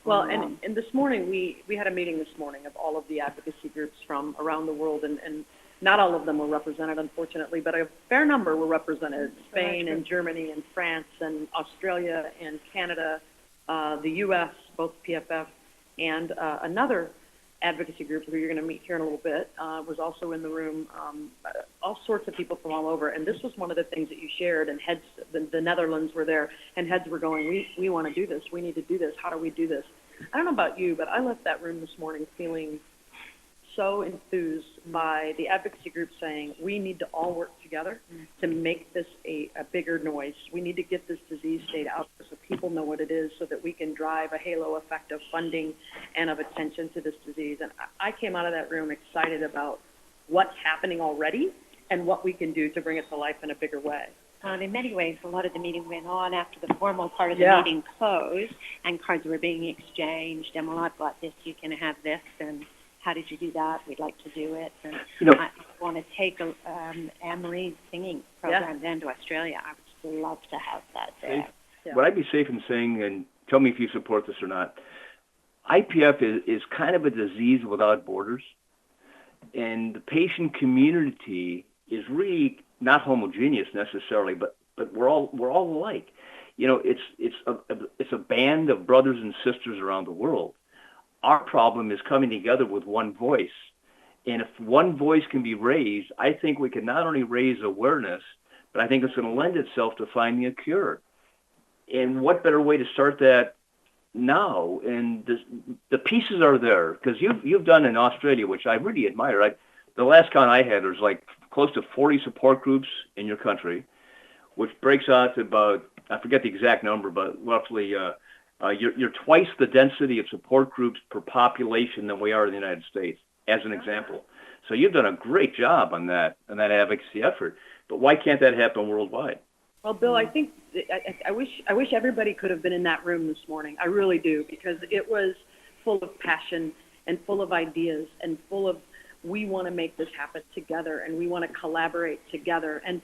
Well, and this morning, we had a meeting this morning of all of the advocacy groups from around the world, and not all of them were represented, unfortunately, but a fair number were represented. Spain and Germany and France and Australia and Canada, the U.S., both PFF, and another advocacy group who you're going to meet here in a little bit was also in the room, all sorts of people from all over. And this was one of the things that you shared, and heads, the Netherlands were there, and heads were going, we want to do this. We need to do this. How do we do this? I don't know about you, but I left that room this morning feeling so enthused by the advocacy group saying we need to all work together to make this a bigger noise. We need to get this disease state out so people know what it is, so that we can drive a halo effect of funding and of attention to this disease. And I came out of that room excited about what's happening already and what we can do to bring it to life in a bigger way. In many ways, a lot of the meeting went on after the formal part of the meeting closed, and cards were being exchanged, and well, I've got this, you can have this, and how did you do that? We'd like to do it. And I want to take Anne-Marie's singing program down to Australia. I would love to have that there. Would I be safe in saying, and tell me if you support this or not, IPF is kind of a disease without borders, and the patient community is really not homogeneous necessarily, but we're all alike. It's a band of brothers and sisters around the world. Our problem is coming together with one voice And if one voice can be raised, I think we can not only raise awareness, but I think it's going to lend itself to finding a cure. And what better way to start that now? And the pieces are there, because you've done in Australia, which I really admire. The last count I had, there's like close to 40 support groups in your country, which breaks out to about, I forget the exact number, but roughly you're twice the density of support groups per population than we are in the United States, as an example. So you've done a great job on that advocacy effort. But why can't that happen worldwide? Well, Bill, I think I wish everybody could have been in that room this morning. I really do, because it was full of passion and full of ideas and full of, we want to make this happen together and we want to collaborate together. And,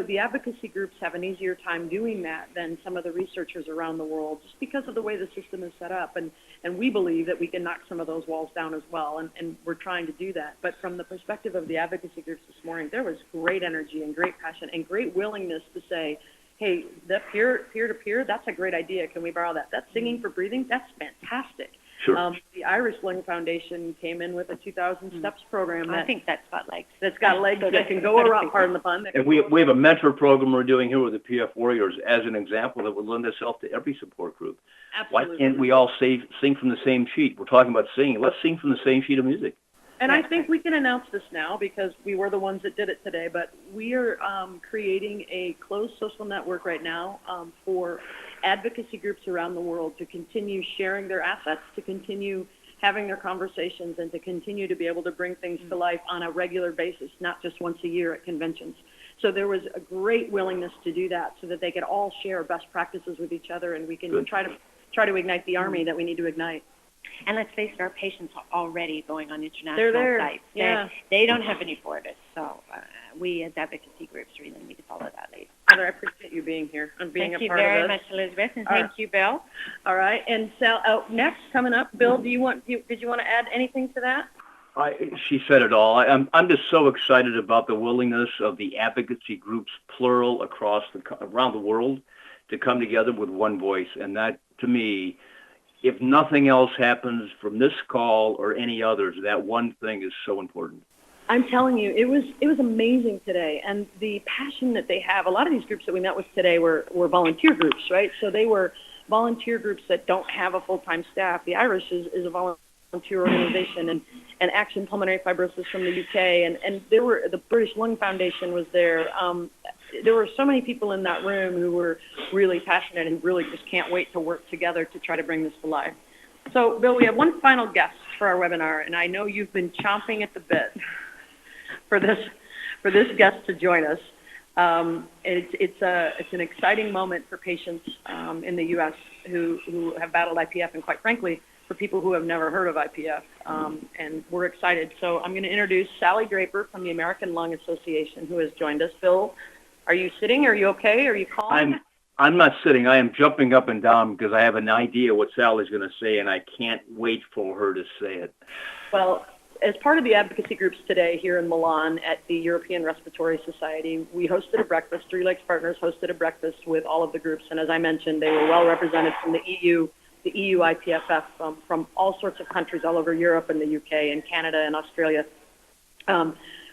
the advocacy groups have an easier time doing that than some of the researchers around the world, just because of the way the system is set up. And we believe that we can knock some of those walls down as well. And we're trying to do that. But from the perspective of the advocacy groups this morning, there was great energy and great passion and great willingness to say, hey, the peer-to-peer, that's a great idea. Can we borrow that? That's singing for breathing. That's fantastic. Sure. The Irish Lung Foundation came in with a 2,000 steps program. I think that's got legs. That's got legs that can go around, pardon the pun. And we have a mentor program we're doing here with the IPF Warriors as an example that would lend itself to every support group. Absolutely. Why can't we all sing from the same sheet? We're talking about singing. Let's sing from the same sheet of music. And I think we can announce this now, because we were the ones that did it today, but we are creating a closed social network right now for advocacy groups around the world to continue sharing their assets, to continue having their conversations, and to continue to be able to bring things to life on a regular basis, not just once a year at conventions. So there was a great willingness to do that so that they could all share best practices with each other, and we can try to ignite the army that we need to ignite. And let's face it, our patients are already going on international They're there. sites. Yeah. They don't have any borders. So we as advocacy groups really need to follow that lead. Heather, I appreciate you being here and being a part of this. Thank you very much, Elizabeth, and thank you, Bill. All right. And Sal, next, coming up, Bill, did you want to add anything to that? She said it all. I'm just so excited about the willingness of the advocacy groups, plural, around the world, to come together with one voice. And that, to me, if nothing else happens from this call or any others, that one thing is so important. I'm telling you, it was amazing today, and the passion that they have. A lot of these groups that we met with today were volunteer groups, right? So they were volunteer groups that don't have a full-time staff. The Irish is a volunteer organization, and Action Pulmonary Fibrosis from the UK, and the British Lung Foundation was there. There were so many people in that room who were really passionate and really just can't wait to work together to try to bring this to life. So, Bill, we have one final guest for our webinar, and I know you've been chomping at the bit for this guest to join us. It's an exciting moment for patients in the U.S. who have battled IPF, and quite frankly, for people who have never heard of IPF, and we're excited. So I'm going to introduce Sally Draper from the American Lung Association, who has joined us. Bill, are you sitting? Are you okay? Are you calm? I'm not sitting. I am jumping up and down because I have an idea what Sally's going to say, and I can't wait for her to say it. Well, as part of the advocacy groups today here in Milan at the European Respiratory Society, we hosted a breakfast. Three Lakes Partners hosted a breakfast with all of the groups, and as I mentioned, they were well represented from the EU IPFF, from all sorts of countries all over Europe and the UK and Canada and Australia.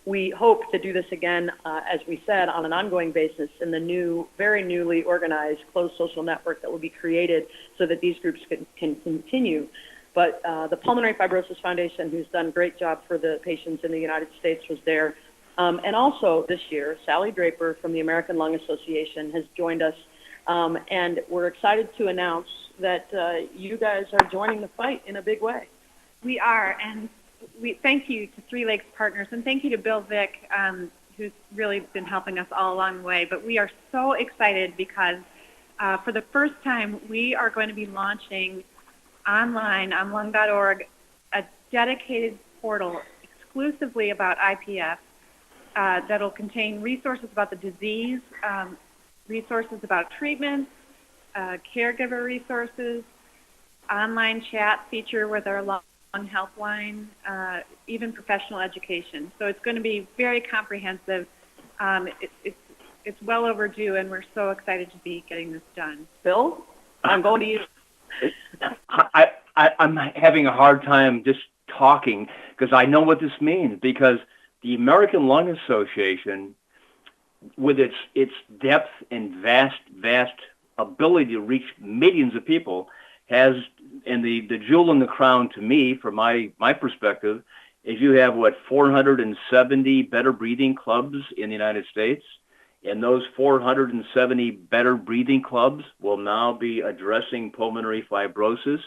We hope to do this again, as we said, on an ongoing basis in the very newly organized closed social network that will be created so that these groups can continue. But the Pulmonary Fibrosis Foundation, who's done a great job for the patients in the United States, was there. And also this year, Sally Draper from the American Lung Association has joined us. And we're excited to announce that you guys are joining the fight in a big way. We are, and we thank you to Three Lakes Partners, and thank you to Bill Vick, who's really been helping us all along the way. But we are so excited because for the first time, we are going to be launching online on lung.org a dedicated portal exclusively about IPF that'll contain resources about the disease, resources about treatment, caregiver resources, online chat feature with our lung helpline, even professional education. So it's going to be very comprehensive. It's well overdue, and we're so excited to be getting this done. Bill, I'm going to you. I'm having a hard time just talking, because I know what this means, because the American Lung Association, with its depth and vast ability to reach millions of people, has, and the jewel in the crown to me, from my perspective, is you have, 470 Better Breathing clubs in the United States, and those 470 Better Breathing clubs will now be addressing pulmonary fibrosis,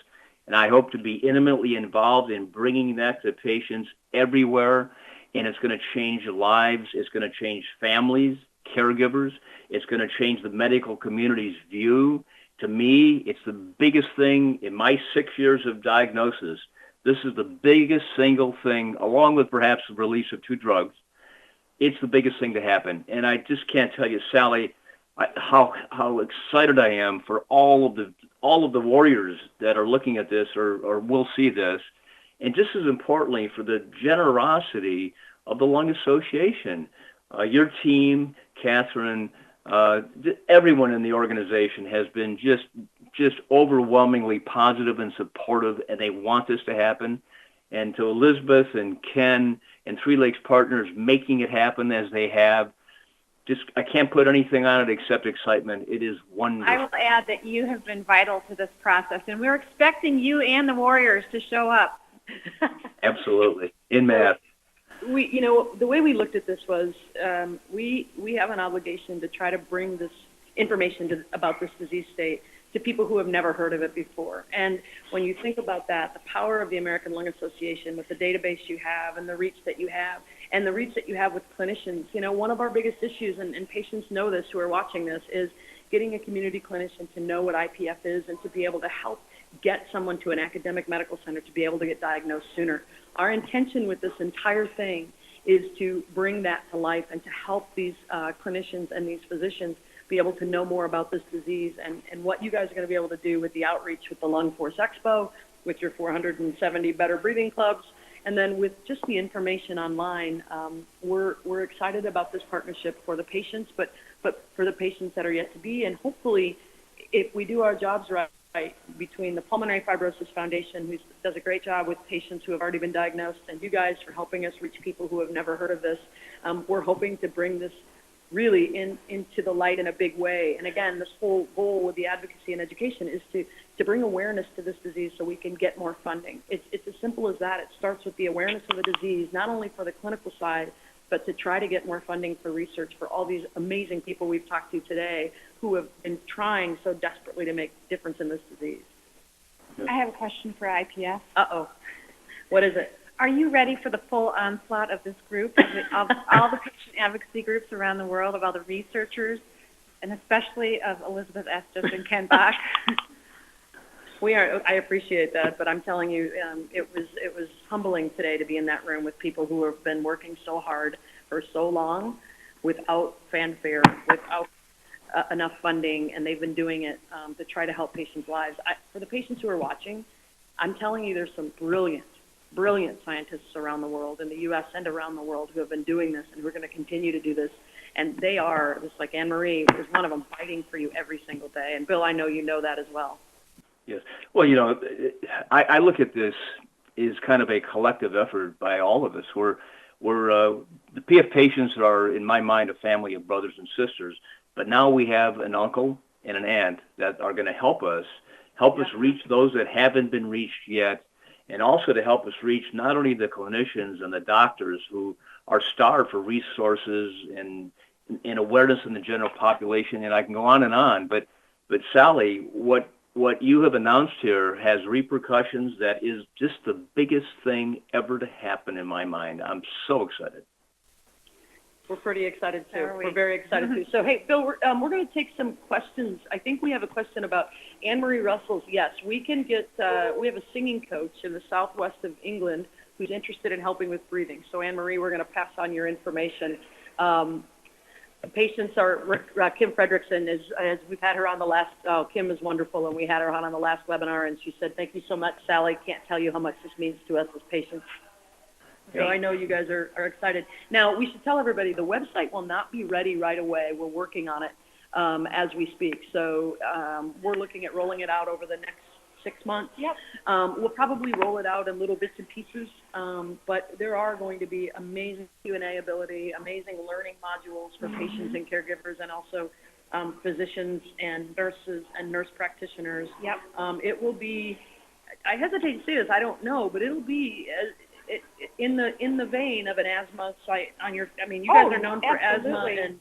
and I hope to be intimately involved in bringing that to patients everywhere, and it's going to change lives, it's going to change families, caregivers, it's going to change the medical community's view. To me, it's the biggest thing in my 6 years of diagnosis. This is the biggest single thing, along with perhaps the release of 2 drugs. It's the biggest thing to happen. And I just can't tell you, Sally, how excited I am for all of the warriors that are looking at this or will see this. And just as importantly, for the generosity of the Lung Association. Your team, Catherine, everyone in the organization has been just overwhelmingly positive and supportive, and they want this to happen. And to Elizabeth and Ken and Three Lakes Partners making it happen as they have, I can't put anything on it except excitement. It is wonderful. I will add that you have been vital to this process, and we're expecting you and the Warriors to show up. Absolutely, in mass. The way we looked at this was we have an obligation to try to bring this information about this disease state to people who have never heard of it before. And when you think about that, the power of the American Lung Association with the database you have and the reach that you have and the reach that you have with clinicians, one of our biggest issues, and patients know this who are watching this, is getting a community clinician to know what IPF is and to be able to help get someone to an academic medical center to be able to get diagnosed sooner. Our intention with this entire thing is to bring that to life and to help these clinicians and these physicians be able to know more about this disease and what you guys are going to be able to do with the outreach with the Lung Force Expo, with your 470 Better Breathing clubs, and then with just the information online. We're excited about this partnership for the patients, but for the patients that are yet to be, and hopefully, if we do our jobs right, between the Pulmonary Fibrosis Foundation, who does a great job with patients who have already been diagnosed, and you guys for helping us reach people who have never heard of this, we're hoping to bring this really into the light in a big way. And again, this whole goal with the advocacy and education is to bring awareness to this disease so we can get more funding. It's as simple as that. It starts with the awareness of the disease, not only for the clinical side, but to try to get more funding for research for all these amazing people we've talked to today who have been trying so desperately to make a difference in this disease. I have a question for IPF. Uh-oh. What is it? Are you ready for the full onslaught of this group, of all the patient advocacy groups around the world, of all the researchers, and especially of Elizabeth Estes and Ken Bach? We are. I appreciate that, but I'm telling you, it was humbling today to be in that room with people who have been working so hard for so long, without fanfare, without enough funding, and they've been doing it to try to help patients' lives. For the patients who are watching, I'm telling you, there's some brilliant scientists around the world, in the U.S. and around the world, who have been doing this, and who are going to continue to do this. And they are, just like Anne-Marie is one of them, fighting for you every single day. And Bill, I know you know that as well. Yes. Well, I look at this as kind of a collective effort by all of us. We're the PF patients are, in my mind, a family of brothers and sisters. But now we have an uncle and an aunt that are going to help us reach those that haven't been reached yet, and also to help us reach not only the clinicians and the doctors who are starved for resources and awareness in the general population. And I can go on. But Sally, what you have announced here has repercussions that is just the biggest thing ever to happen in my mind. I'm so excited. We're pretty excited too. We're very excited too. So, hey, Bill, we're going to take some questions. I think we have a question about Anne-Marie Russell's. Yes, we can get. We have a singing coach in the southwest of England who's interested in helping with breathing. So, Anne-Marie, we're going to pass on your information. Patients are Kim Fredrickson, as we've had her on the last. Kim is wonderful, and we had her on the last webinar, and she said, "Thank you so much, Sally. Can't tell you how much this means to us as patients." So I know you guys are excited. Now, we should tell everybody the website will not be ready right away. We're working on it as we speak. So we're looking at rolling it out over the next 6 months. Yep. We'll probably roll it out in little bits and pieces, but there are going to be amazing Q&A ability, amazing learning modules for patients and caregivers, and also physicians and nurses and nurse practitioners. Yep. It will be, I hesitate to say this, I don't know, but it'll be in the vein of an asthma site on your, I mean, you guys are known for asthma and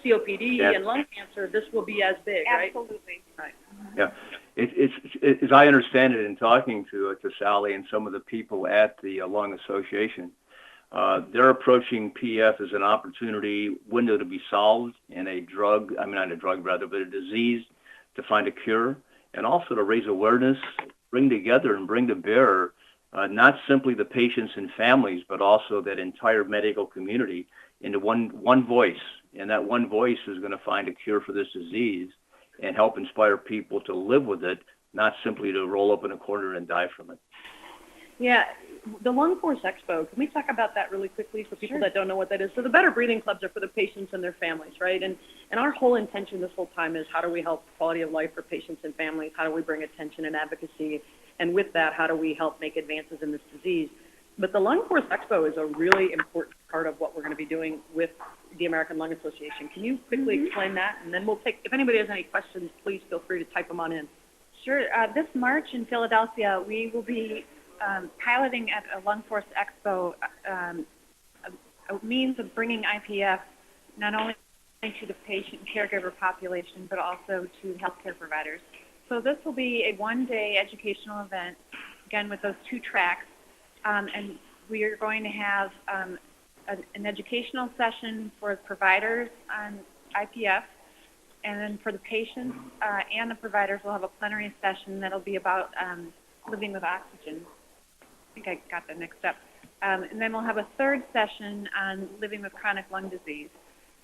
COPD and lung cancer. This will be as big, right? Absolutely. Right. Yeah, it's as I understand it in talking to Sally and some of the people at the Lung Association, they're approaching PF as an opportunity window to be solved in a drug, I mean not a drug rather, but a disease to find a cure, and also to raise awareness, bring together and bring to bear not simply the patients and families, but also that entire medical community into one voice. And that one voice is going to find a cure for this disease and help inspire people to live with it, not simply to roll up in a corner and die from it. Yeah, the Lung Force Expo, can we talk about that really quickly for people that don't know what that is? So the Better Breathing Clubs are for the patients and their families, right? And our whole intention this whole time is how do we help quality of life for patients and families? How do we bring attention and advocacy? And with that, how do we help make advances in this disease? But the Lung Force Expo is a really important part of what we're going to be doing with the American Lung Association. Can you quickly explain that? And then we'll take, if anybody has any questions, please feel free to type them on in. Sure. This March in Philadelphia, we will be piloting at a Lung Force Expo a means of bringing IPF not only to the patient and caregiver population, but also to healthcare providers. So this will be a one-day educational event, again, with those two tracks. And we are going to have an educational session for providers on IPF, and then for the patients and the providers, we'll have a plenary session that'll be about living with oxygen. I think I got that mixed up. And then we'll have a third session on living with chronic lung disease.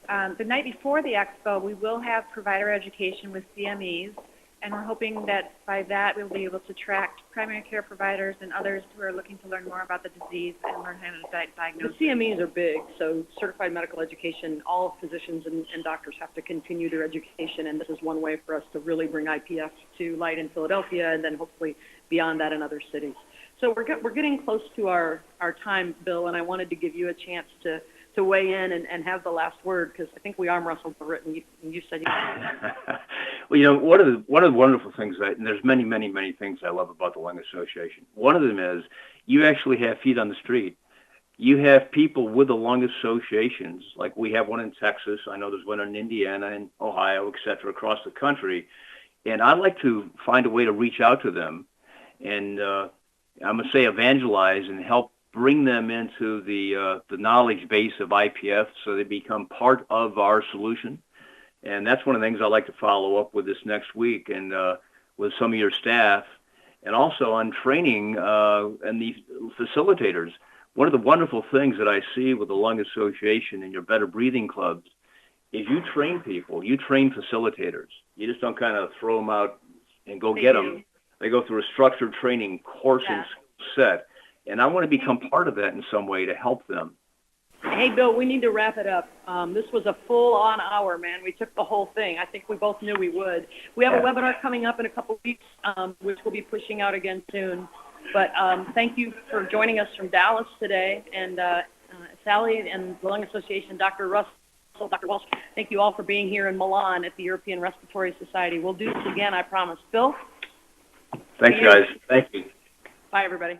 The night before the expo, we will have provider education with CMEs, and we're hoping that by that we'll be able to attract primary care providers and others who are looking to learn more about the disease and learn how to diagnose. The CMEs are big, so certified medical education, all physicians and doctors have to continue their education, and this is one way for us to really bring IPF to light in Philadelphia and then hopefully beyond that in other cities. So we're getting close to our time, Bill, and I wanted to give you a chance to weigh in and have the last word, because I think we arm wrestled for it, and you said you Well, you know, one of the wonderful things and there's many, many, many things I love about the Lung Association. One of them is you actually have feet on the street. You have people with the lung associations, like we have one in Texas. I know there's one in Indiana and Ohio, et cetera, across the country. And I'd like to find a way to reach out to them and I'm going to say evangelize and help bring them into the knowledge base of IPF so they become part of our solution. And that's one of the things I'd like to follow up with this next week and with some of your staff, and also on training and the facilitators. One of the wonderful things that I see with the Lung Association and your Better Breathing Clubs is you train people, you train facilitators. You just don't kind of throw them out and go get them. They go through a structured training course and set. And I want to become part of that in some way to help them. Hey, Bill, we need to wrap it up. This was a full-on hour, man. We took the whole thing. I think we both knew we would. We have a webinar coming up in a couple of weeks, which we'll be pushing out again soon. But thank you for joining us from Dallas today. And Sally and the Lung Association, Dr. Russell, Dr. Walsh, thank you all for being here in Milan at the European Respiratory Society. We'll do this again, I promise. Bill? Thanks, guys. Thank you. Bye, everybody.